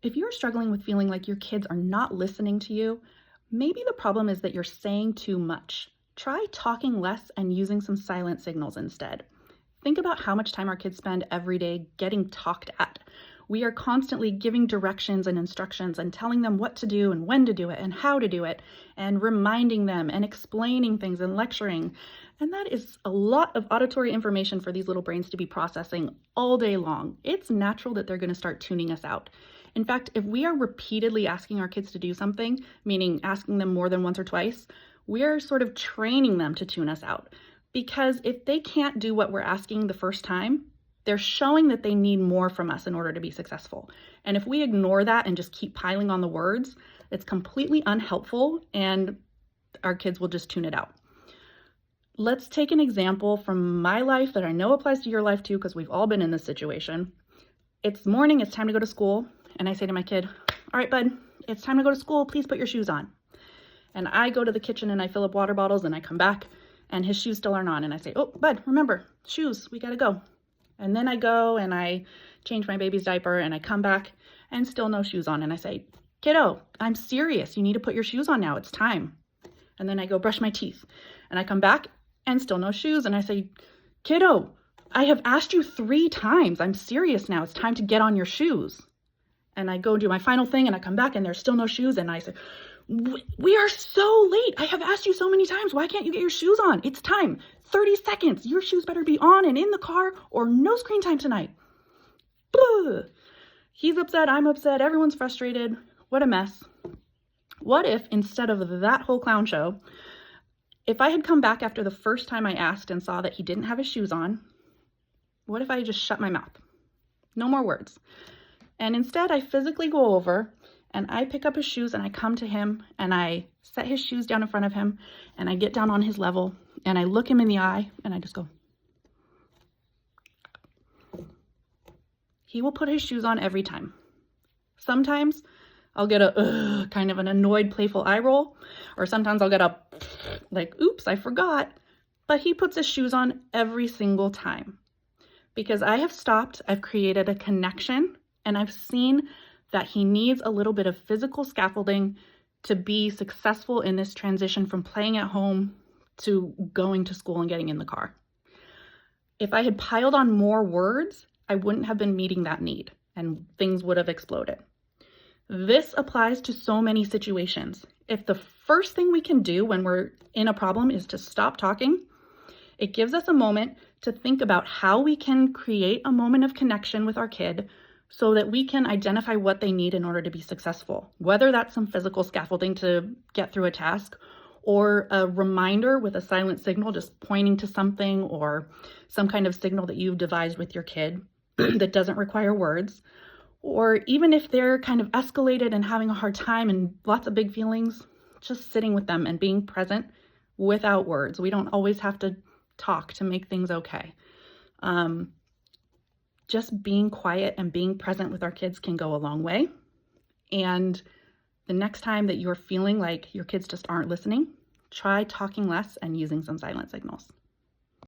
If you're struggling with feeling like your kids are not listening to you, maybe the problem is that you're saying too much. Try talking less and using some silent signals instead. Think about how much time our kids spend every day getting talked at. We are constantly giving directions and instructions and telling them what to do and when to do it and how to do it and reminding them and explaining things and lecturing. And that is a lot of auditory information for these little brains to be processing all day long. It's natural that they're going to start tuning us out. In fact, if we are repeatedly asking our kids to do something, meaning asking them more than once or twice, we're sort of training them to tune us out. Because if they can't do what we're asking the first time, they're showing that they need more from us in order to be successful. And if we ignore that and just keep piling on the words, it's completely unhelpful and our kids will just tune it out. Let's take an example from my life that I know applies to your life too, because we've all been in this situation. It's morning, it's time to go to school. And I say to my kid, all right, bud, it's time to go to school. Please put your shoes on. And I go to the kitchen and I fill up water bottles and I come back and his shoes still aren't on. And I say, oh, bud, remember, shoes, we gotta go. And then I go and I change my baby's diaper and I come back and still no shoes on. And I say, kiddo, I'm serious. You need to put your shoes on now. It's time. And then I go brush my teeth and I come back and still no shoes. And I say, kiddo, I have asked you 3 times. I'm serious now. It's time to get on your shoes. And I go do my final thing and I come back and there's still no shoes. And I say, we are so late. I have asked you so many times. Why can't you get your shoes on? It's time. 30 seconds. Your shoes better be on and in the car or no screen time tonight. Blah. He's upset. I'm upset. Everyone's frustrated. What a mess. What if instead of that whole clown show, if I had come back after the first time I asked and saw that he didn't have his shoes on, what if I just shut my mouth? No more words. And instead I physically go over and I pick up his shoes and I come to him and I set his shoes down in front of him and I get down on his level and I look him in the eye and I just go. He will put his shoes on every time. Sometimes I'll get a kind of an annoyed, playful eye roll, or sometimes I'll get a like, oops, I forgot. But he puts his shoes on every single time because I have stopped, I've created a connection, and I've seen that he needs a little bit of physical scaffolding to be successful in this transition from playing at home to going to school and getting in the car. If I had piled on more words, I wouldn't have been meeting that need and things would have exploded. This applies to so many situations. If the first thing we can do when we're in a problem is to stop talking, it gives us a moment to think about how we can create a moment of connection with our kid so that we can identify what they need in order to be successful, whether that's some physical scaffolding to get through a task or a reminder with a silent signal just pointing to something or some kind of signal that you've devised with your kid that doesn't require words. Or even if they're kind of escalated and having a hard time and lots of big feelings, just sitting with them and being present without words. We don't always have to talk to make things okay. Just being quiet and being present with our kids can go a long way. And the next time that you're feeling like your kids just aren't listening, try talking less and using some silent signals.